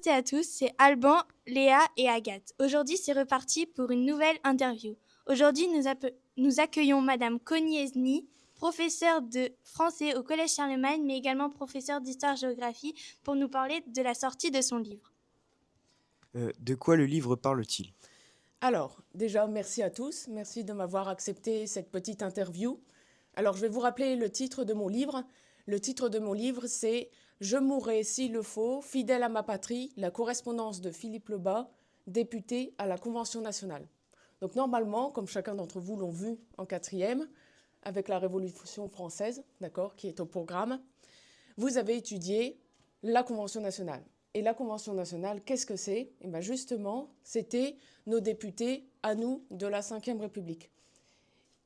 toutes et à tous, c'est Alban, Léa et Agathe. Aujourd'hui, c'est reparti pour une nouvelle interview. Aujourd'hui, nous accueillons Madame Konieczny, professeure de français au Collège Charlemagne, mais également professeure d'histoire-géographie, pour nous parler de la sortie de son livre. De quoi le livre parle-t-il? Alors, déjà, merci à tous. Merci de m'avoir accepté cette petite interview. Alors, je vais vous rappeler le titre de mon livre. Le titre de mon livre, c'est « Je mourrai s'il le faut, fidèle à ma patrie, la correspondance de Philippe Lebas, député à la Convention nationale ». Donc, normalement, comme chacun d'entre vous l'ont vu en quatrième, avec la Révolution française, d'accord, qui est au programme, vous avez étudié la Convention nationale. Et la Convention nationale, qu'est-ce que c'est? Et bien justement, c'était nos députés à nous de la Ve République.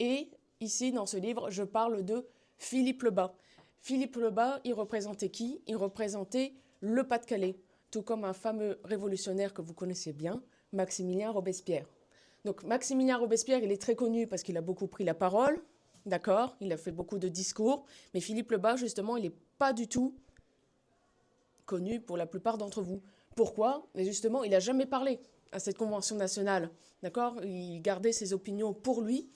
Et ici, dans ce livre, je parle de Philippe Lebas. Philippe Lebas, il représentait qui? Il représentait le Pas-de-Calais, tout comme un fameux révolutionnaire que vous connaissez bien, Maximilien Robespierre. Donc Maximilien Robespierre, il est très connu parce qu'il a beaucoup pris la parole, d'accord? Il a fait beaucoup de discours, mais Philippe Lebas, justement, il n'est pas du tout connu pour la plupart d'entre vous. Pourquoi? Mais justement, il n'a jamais parlé à cette convention nationale, d'accord? Il gardait ses opinions pour lui,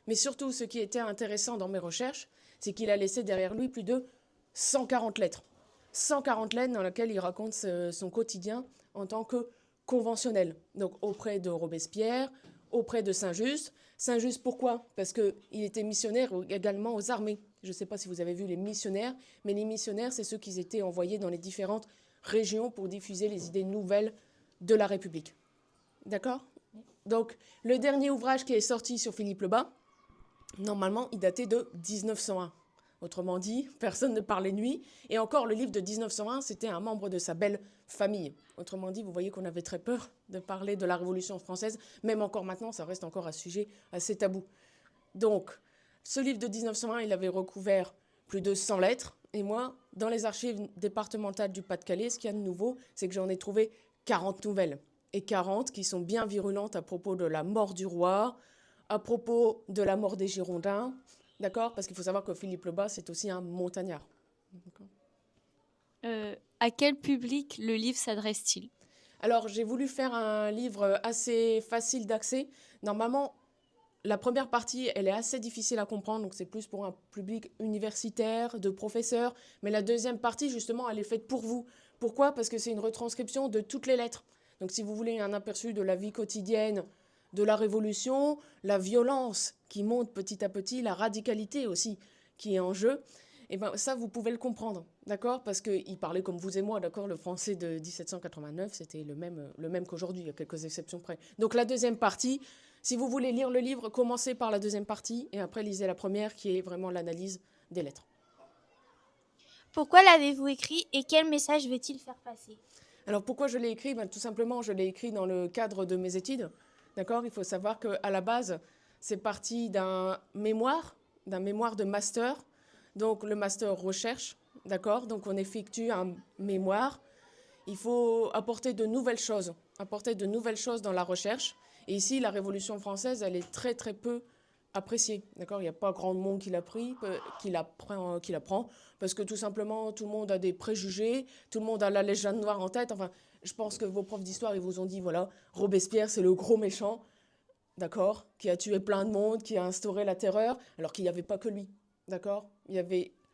mais surtout, ce qui était intéressant dans mes recherches, c'est qu'il a laissé derrière lui plus de 140 lettres. 140 lettres dans lesquelles il raconte son quotidien en tant que conventionnel. Donc auprès de Robespierre, auprès de Saint-Just. Saint-Just, pourquoi? Parce qu'il était missionnaire également aux armées. Je ne sais pas si vous avez vu les missionnaires, mais les missionnaires, c'est ceux qui étaient envoyés dans les différentes régions pour diffuser les idées nouvelles de la République. D'accord? Donc, le dernier ouvrage qui est sorti sur Philippe Lebas, normalement, il datait de 1901. Autrement dit, personne ne parlait nuit. Et encore, le livre de 1901, c'était un membre de sa belle famille. Autrement dit, vous voyez qu'on avait très peur de parler de la Révolution française. Même encore maintenant, ça reste encore un sujet assez tabou. Donc, ce livre de 1901, il avait recouvert plus de 100 lettres. Et moi, dans les archives départementales du Pas-de-Calais, ce qu'il y a de nouveau, c'est que j'en ai trouvé 40 nouvelles. Et 40 qui sont bien virulentes à propos de la mort du roi, à propos de la mort des Girondins, d'accord? Parce qu'il faut savoir que Philippe Lebas, c'est aussi un montagnard. À quel public le livre s'adresse-t-il? Alors, j'ai voulu faire un livre assez facile d'accès. Normalement, la première partie, elle est assez difficile à comprendre, donc c'est plus pour un public universitaire, de professeurs. Mais la deuxième partie, justement, elle est faite pour vous. Pourquoi? Parce que c'est une retranscription de toutes les lettres. Donc si vous voulez un aperçu de la vie quotidienne, de la Révolution, la violence qui monte petit à petit, la radicalité aussi qui est en jeu, et ben ça, vous pouvez le comprendre, d'accord? Parce qu'il parlait comme vous et moi, d'accord? Le français de 1789, c'était le même qu'aujourd'hui, il y a quelques exceptions près. Donc la deuxième partie, si vous voulez lire le livre, commencez par la deuxième partie et après lisez la première qui est vraiment l'analyse des lettres. Pourquoi l'avez-vous écrit et quel message veut-il faire passer? Alors pourquoi je l'ai écrit? Ben, tout simplement, je l'ai écrit dans le cadre de mes études. D'accord? Il faut savoir qu'à la base, c'est parti d'un mémoire de master. Donc le master recherche. D'accord? Donc on effectue un mémoire. Il faut apporter de nouvelles choses dans la recherche. Et ici, la Révolution française, elle est très très peu appréciée. D'accord? Il n'y a pas grand monde qui l'apprend, parce que tout simplement, tout le monde a des préjugés, tout le monde a la légende noire en tête. Enfin, je pense que vos profs d'histoire, ils vous ont dit, voilà, Robespierre, c'est le gros méchant, d'accord, qui a tué plein de monde, qui a instauré la terreur, alors qu'il n'y avait pas que lui, d'accord?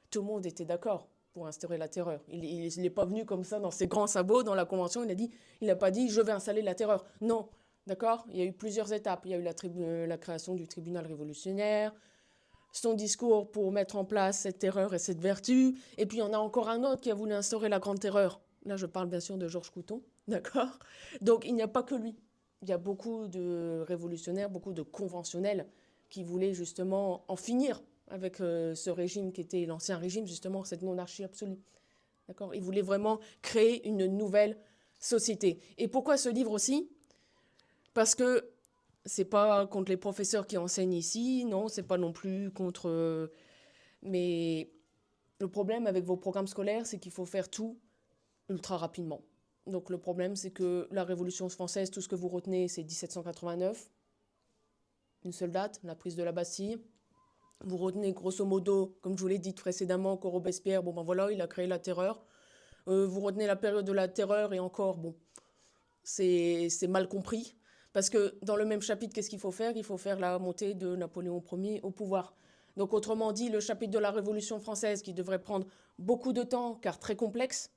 Tout le monde était d'accord pour instaurer la terreur. Il n'est pas venu comme ça dans ses grands sabots dans la Convention, il n'a pas dit, je vais installer la terreur. Non, d'accord? Il y a eu plusieurs étapes. Il y a eu la création du tribunal révolutionnaire, son discours pour mettre en place cette terreur et cette vertu. Et puis, il y en a encore un autre qui a voulu instaurer la grande terreur. Là, je parle bien sûr de Georges Couthon, d'accord? Donc, il n'y a pas que lui. Il y a beaucoup de révolutionnaires, beaucoup de conventionnels qui voulaient justement en finir avec ce régime qui était l'ancien régime, justement, cette monarchie absolue. D'accord? Ils voulaient vraiment créer une nouvelle société. Et pourquoi ce livre aussi? Parce que c'est pas contre les professeurs qui enseignent ici, non, c'est pas non plus contre... mais le problème avec vos programmes scolaires, c'est qu'il faut faire tout ultra rapidement. Donc le problème, c'est que la Révolution française, tout ce que vous retenez, c'est 1789, une seule date, la prise de la Bastille. Vous retenez grosso modo, comme je vous l'ai dit précédemment, que Robespierre, bon ben voilà, il a créé la terreur. Vous retenez la période de la terreur et encore, bon, c'est mal compris. Parce que dans le même chapitre, qu'est-ce qu'il faut faire? Il faut faire la montée de Napoléon Ier au pouvoir. Donc autrement dit, le chapitre de la Révolution française, qui devrait prendre beaucoup de temps, car très complexe,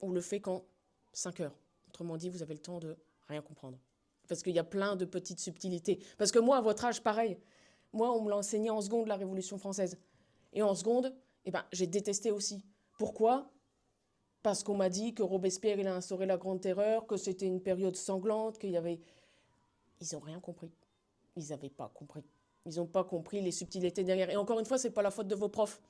on le fait qu'en 5 heures. Autrement dit, vous avez le temps de rien comprendre. Parce qu'il y a plein de petites subtilités. Parce que moi, à votre âge, pareil. Moi, on me l'a enseigné en seconde, la Révolution française. Et en seconde, j'ai détesté aussi. Pourquoi? Parce qu'on m'a dit que Robespierre, il a instauré la Grande Terreur, que c'était une période sanglante, qu'il y avait... Ils n'ont rien compris. Ils n'avaient pas compris. Ils n'ont pas compris les subtilités derrière. Et encore une fois, ce n'est pas la faute de vos profs.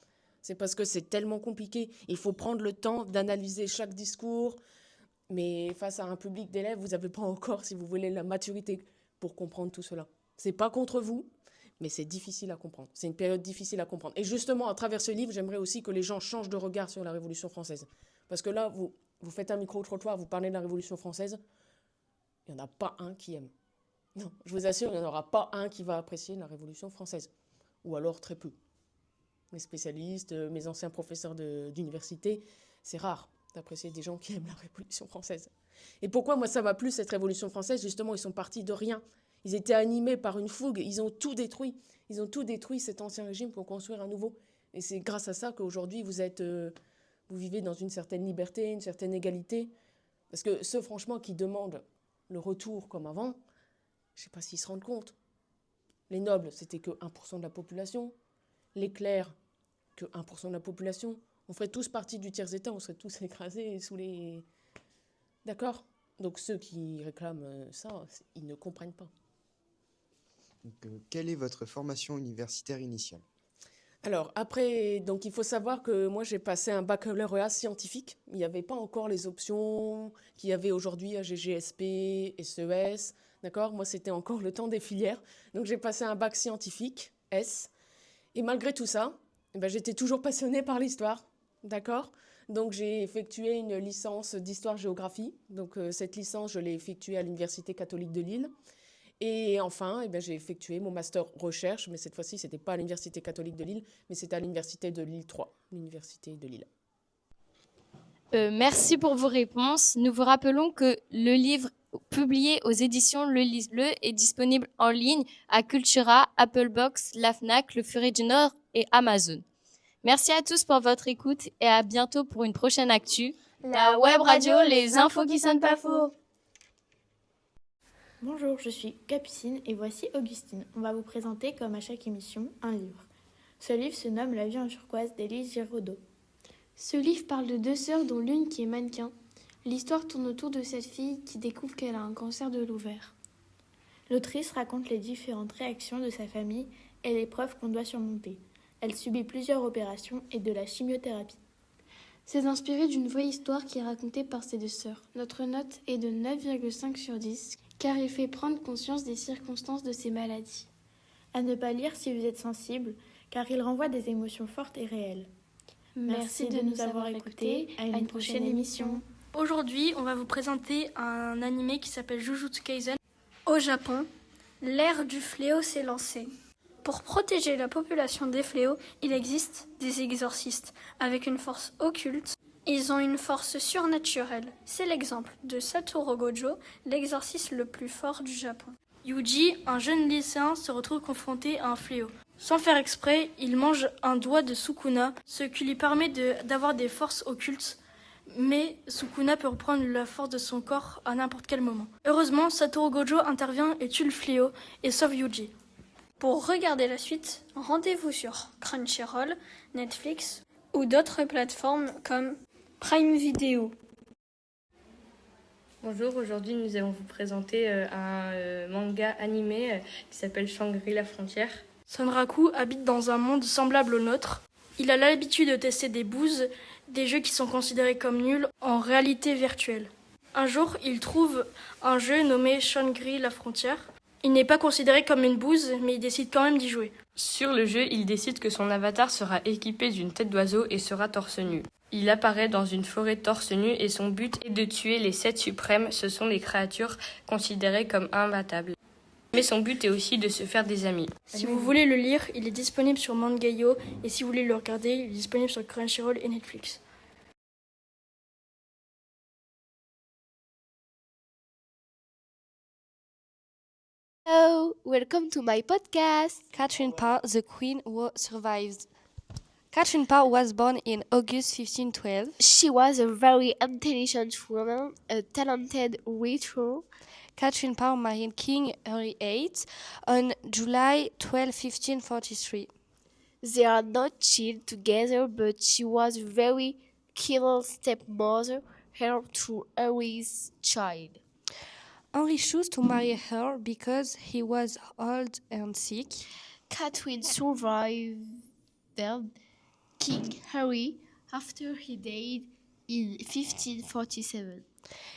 C'est parce que c'est tellement compliqué. Il faut prendre le temps d'analyser chaque discours. Mais face à un public d'élèves, vous n'avez pas encore, si vous voulez, la maturité pour comprendre tout cela. Ce n'est pas contre vous, mais c'est difficile à comprendre. C'est une période difficile à comprendre. Et justement, à travers ce livre, j'aimerais aussi que les gens changent de regard sur la Révolution française. Parce que là, vous faites un micro-trottoir, vous parlez de la Révolution française, il n'y en a pas un qui aime. Non, je vous assure, il n'y en aura pas un qui va apprécier la Révolution française. Ou alors très peu. Mes spécialistes, mes anciens professeurs d'université, c'est rare d'apprécier des gens qui aiment la Révolution française. Et pourquoi moi ça m'a plu cette Révolution française? Justement, ils sont partis de rien. Ils étaient animés par une fougue, ils ont tout détruit. Ils ont tout détruit, cet ancien régime, pour construire un nouveau. Et c'est grâce à ça qu'aujourd'hui vous vivez dans une certaine liberté, une certaine égalité. Parce que ceux franchement qui demandent le retour comme avant, je ne sais pas s'ils se rendent compte. Les nobles, c'était que 1% de la population. Les clercs, que 1% de la population. On ferait tous partie du tiers-état, on serait tous écrasés sous les... D'accord? Donc ceux qui réclament ça, ils ne comprennent pas. Donc, quelle est votre formation universitaire initiale? Alors après, donc il faut savoir que moi j'ai passé un baccalauréat scientifique. Il n'y avait pas encore les options qu'il y avait aujourd'hui à GGSP, SES. D'accord? Moi c'était encore le temps des filières. Donc j'ai passé un bac scientifique, S. Et malgré tout ça, j'étais toujours passionnée par l'histoire. D'accord? Donc j'ai effectué une licence d'histoire-géographie. Donc cette licence, je l'ai effectuée à l'Université catholique de Lille. Et enfin, j'ai effectué mon master recherche, mais cette fois-ci, ce n'était pas à l'Université catholique de Lille, mais c'était à l'Université de Lille 3, l'Université de Lille. Merci pour vos réponses. Nous vous rappelons que le livre publié aux éditions Le Lise-Bleu est disponible en ligne à Cultura, Applebox, la Fnac, le Furet du Nord et Amazon. Merci à tous pour votre écoute et à bientôt pour une prochaine actu. La web radio, les infos qui sonnent pas faux. Bonjour, je suis Capucine et voici Augustine. On va vous présenter, comme à chaque émission, un livre. Ce livre se nomme La vie en turquoise d'Élise Giraudot. Ce livre parle de deux sœurs dont l'une qui est mannequin. L'histoire tourne autour de cette fille qui découvre qu'elle a un cancer de l'ovaire. L'autrice raconte les différentes réactions de sa famille et l'épreuve qu'on doit surmonter. Elle subit plusieurs opérations et de la chimiothérapie. C'est inspiré d'une vraie histoire qui est racontée par ces deux sœurs. Notre note est de 9,5 sur 10, car il fait prendre conscience des circonstances de ces maladies. À ne pas lire si vous êtes sensible, car il renvoie des émotions fortes et réelles. Merci de nous avoir écoutés. À une prochaine émission. Aujourd'hui, on va vous présenter un animé qui s'appelle Jujutsu Kaisen. Au Japon, l'ère du fléau s'est lancée. Pour protéger la population des fléaux, il existe des exorcistes avec une force occulte. Ils ont une force surnaturelle. C'est l'exemple de Satoru Gojo, l'exorciste le plus fort du Japon. Yuji, un jeune lycéen, se retrouve confronté à un fléau. Sans faire exprès, il mange un doigt de Sukuna, ce qui lui permet d'avoir des forces occultes. Mais Sukuna peut reprendre la force de son corps à n'importe quel moment. Heureusement, Satoru Gojo intervient et tue le fléau et sauve Yuji. Pour regarder la suite, rendez-vous sur Crunchyroll, Netflix ou d'autres plateformes comme Prime Video. Bonjour, aujourd'hui nous allons vous présenter un manga animé qui s'appelle Shangri-La Frontière. Sonraku habite dans un monde semblable au nôtre. Il a l'habitude de tester des bouses, des jeux qui sont considérés comme nuls en réalité virtuelle. Un jour, il trouve un jeu nommé Shangri-La Frontière. Il n'est pas considéré comme une bouse, mais il décide quand même d'y jouer. Sur le jeu, il décide que son avatar sera équipé d'une tête d'oiseau et sera torse nu. Il apparaît dans une forêt torse nu et son but est de tuer les 7 suprêmes, ce sont les créatures considérées comme imbattables. Mais son but est aussi de se faire des amis. Si vous voulez le lire, il est disponible sur Mangayo et si vous voulez le regarder, il est disponible sur Crunchyroll et Netflix. Hello, welcome to my podcast. Catherine Parr, the queen who survived. Catherine Parr was born in August 1512. She was a very intelligent woman, a talented writer. Catherine Parr married King Henry VIII on July 12, 1543. They are not children together, but she was very keen stepmother her to Henry's child. Henry chose to marry her because he was old and sick. Catherine survived King Henry after he died in 1547.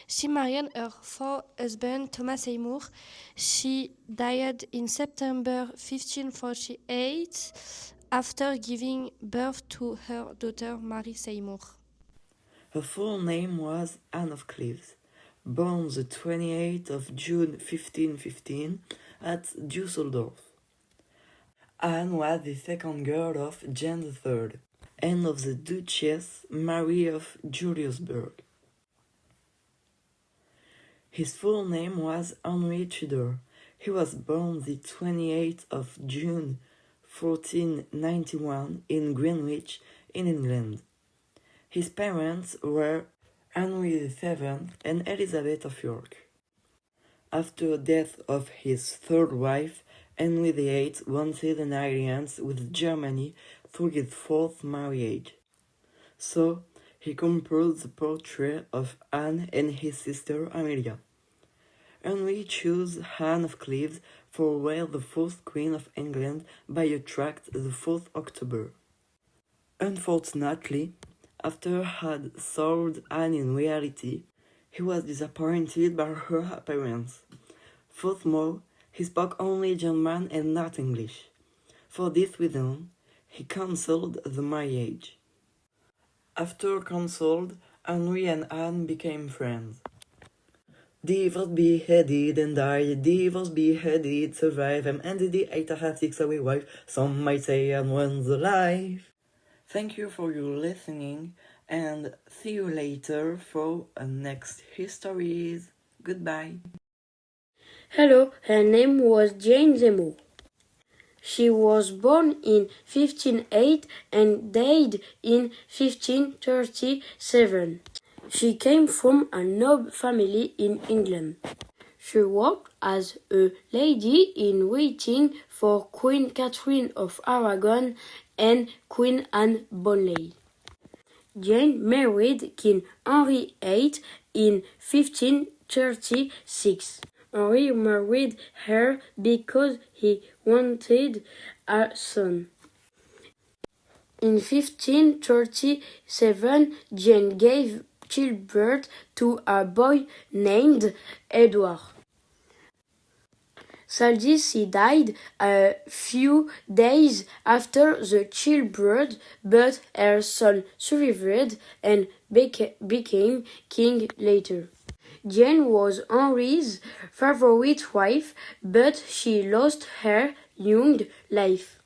She married her fourth husband, Thomas Seymour. She died in September 1548 after giving birth to her daughter Mary Seymour. Her full name was Anne of Cleves, born the 28th of June 1515 at Düsseldorf. Anne was the second girl of Jean III and of the Duchess Mary of Juliusburg. His full name was Henry Tudor. He was born the 28th of June 1491 in Greenwich, in England. His parents were Henry VII and Elizabeth of York. After the death of his third wife, Henry VIII wanted an alliance with Germany through his fourth marriage. So, he composed the portrait of Anne and his sister Amelia. Henry chose Anne of Cleves for were the fourth Queen of England by a tract the 4th October. Unfortunately, after had sold Anne in reality, he was disappointed by her appearance. Furthermore, he spoke only German and not English. For this reason, he cancelled the marriage. After cancelled, Henry and Anne became friends. Divorce, beheaded and died, divorce, beheaded, survive, and ended the 8 away wife, some might say Anne won the life. Thank you for your listening, and see you later for a next histories. Goodbye. Hello, her name was Jane Seymour. She was born in 1508 and died in 1537. She came from a noble family in England. She worked as a lady in waiting for Queen Catherine of Aragon and Queen Anne Boleyn. Jane married King Henry VIII in 1536. Henry married her because he wanted a son. In 1537, Jane gave childbirth to a boy named Edward. Sadly, she died a few days after the childbirth, but her son survived and became king later. Jane was Henry's favorite wife, but she lost her young life.